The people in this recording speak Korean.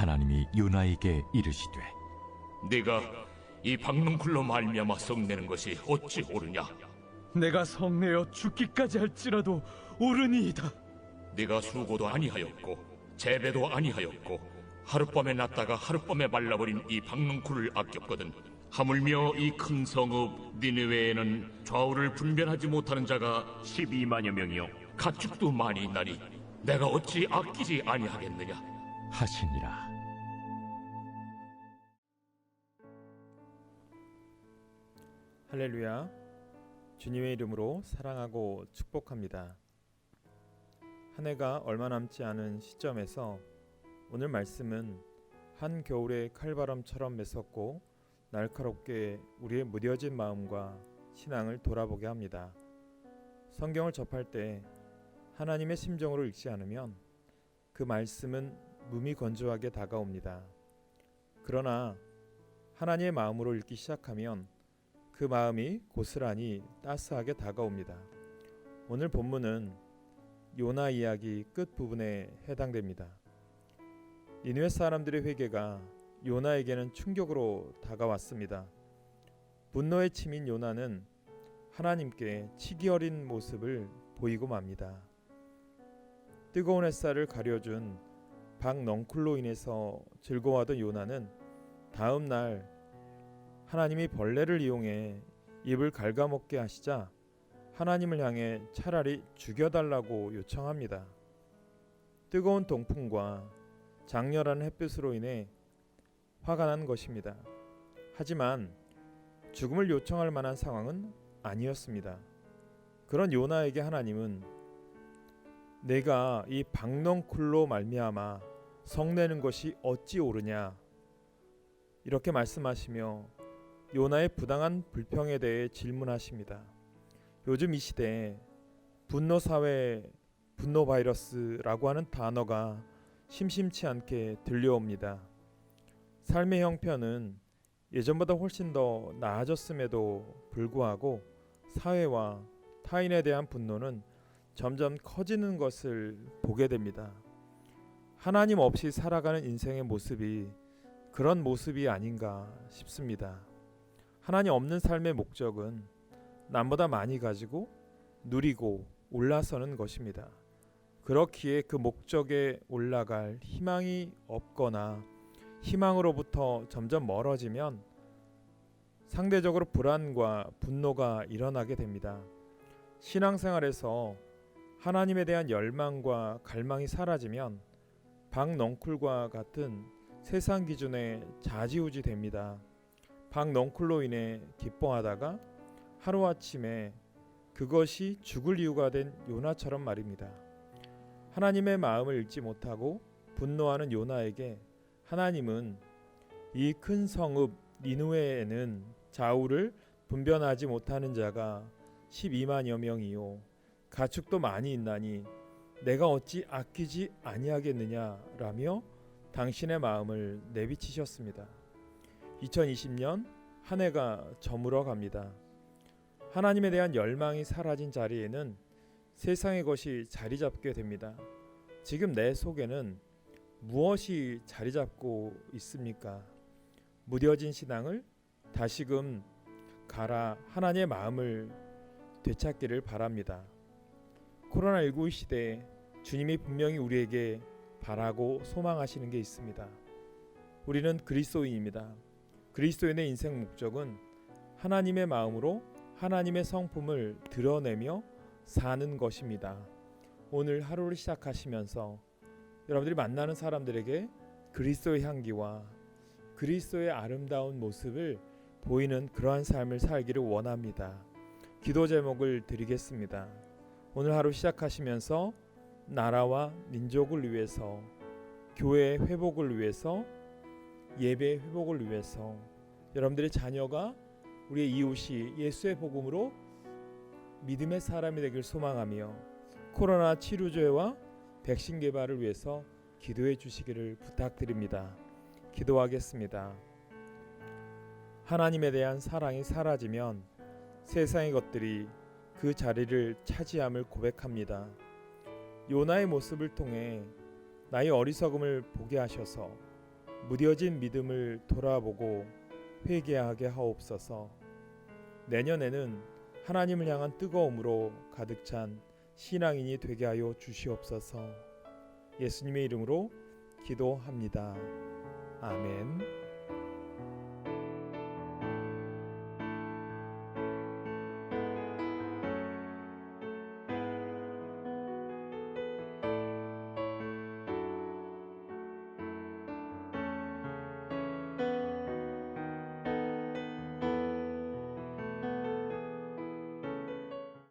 하나님이 요나에게 이르시되 네가 이 박능쿨로 말미암아 성내는 것이 어찌 옳으냐? 내가 성내어 죽기까지 할지라도 옳으니이다. 네가 수고도 아니하였고 재배도 아니하였고 하룻밤에 났다가 하룻밤에 말라버린 이 박능쿨을 아꼈거든. 하물며 이 큰 성읍 니느웨에는 좌우를 분별하지 못하는 자가 12만여 명이요 가축도 많이 있나니 내가 어찌 아끼지 아니하겠느냐 하시니라. 할렐루야. 주님의 이름으로 사랑하고 축복합니다. 한 해가 얼마 남지 않은 시점에서 오늘 말씀은 한겨울의 칼바람처럼 매섭고 날카롭게 우리의 무뎌진 마음과 신앙을 돌아보게 합니다. 성경을 접할 때 하나님의 심정으로 읽지 않으면 그 말씀은 무미건조하게 다가옵니다. 그러나 하나님의 마음으로 읽기 시작하면 그 마음이 고스란히 따스하게 다가옵니다. 오늘 본문은 요나 이야기 끝부분에 해당됩니다. 니느웨 사람들의 회개가 요나에게는 충격으로 다가왔습니다. 분노에 치민 요나는 하나님께 치기 어린 모습을 보이고 맙니다. 뜨거운 햇살을 가려준 박넝쿨로 인해서 즐거워하던 요나는 다음 날 하나님이 벌레를 이용해 입을 갉아먹게 하시자 하나님을 향해 차라리 죽여달라고 요청합니다. 뜨거운 동풍과 장렬한 햇빛으로 인해 화가 난 것입니다. 하지만 죽음을 요청할 만한 상황은 아니었습니다. 그런 요나에게 하나님은 내가 이 박넝쿨로 말미암아 성내는 것이 어찌 옳으냐 이렇게 말씀하시며 요나의 부당한 불평에 대해 질문하십니다. 요즘 이 시대에 분노사회, 분노바이러스라고 하는 단어가 심심치 않게 들려옵니다. 삶의 형편은 예전보다 훨씬 더 나아졌음에도 불구하고 사회와 타인에 대한 분노는 점점 커지는 것을 보게 됩니다. 하나님 없이 살아가는 인생의 모습이 그런 모습이 아닌가 싶습니다. 하나님 없는 삶의 목적은 남보다 많이 가지고 누리고 올라서는 것입니다. 그렇기에 그 목적에 올라갈 희망이 없거나 희망으로부터 점점 멀어지면 상대적으로 불안과 분노가 일어나게 됩니다. 신앙생활에서 하나님에 대한 열망과 갈망이 사라지면 박넝쿨과 같은 세상 기준에 좌지우지 됩니다. 박넝쿨로 인해 기뻐하다가 하루아침에 그것이 죽을 이유가 된 요나처럼 말입니다. 하나님의 마음을 읽지 못하고 분노하는 요나에게 하나님은 이 큰 성읍 니느웨에는 좌우를 분별하지 못하는 자가 12만여 명이요 가축도 많이 있나니 내가 어찌 아끼지 아니하겠느냐라며 당신의 마음을 내비치셨습니다. 2020년 한 해가 저물어 갑니다. 하나님에 대한 열망이 사라진 자리에는 세상의 것이 자리 잡게 됩니다. 지금 내 속에는 무엇이 자리 잡고 있습니까? 무뎌진 신앙을 다시금 갈아 하나님의 마음을 되찾기를 바랍니다. 코로나19 시대에 주님이 분명히 우리에게 바라고 소망하시는 게 있습니다. 우리는 그리스도인입니다. 그리스도인의 인생 목적은 하나님의 마음으로 하나님의 성품을 드러내며 사는 것입니다. 오늘 하루를 시작하시면서 여러분들이 만나는 사람들에게 그리스도의 향기와 그리스도의 아름다운 모습을 보이는 그러한 삶을 살기를 원합니다. 기도 제목을 드리겠습니다. 오늘 하루 시작하시면서 나라와 민족을 위해서, 교회의 회복을 위해서, 예배의 회복을 위해서, 여러분들의 자녀가 우리의 이웃이 예수의 복음으로 믿음의 사람이 되길 소망하며 코로나 치료제와 백신 개발을 위해서 기도해 주시기를 부탁드립니다. 기도하겠습니다. 하나님에 대한 사랑이 사라지면 세상의 것들이 그 자리를 차지함을 고백합니다. 요나의 모습을 통해 나의 어리석음을 보게 하셔서 무뎌진 믿음을 돌아보고 회개하게 하옵소서. 내년에는 하나님을 향한 뜨거움으로 가득 찬 신앙인이 되게 하여 주시옵소서. 예수님의 이름으로 기도합니다. 아멘.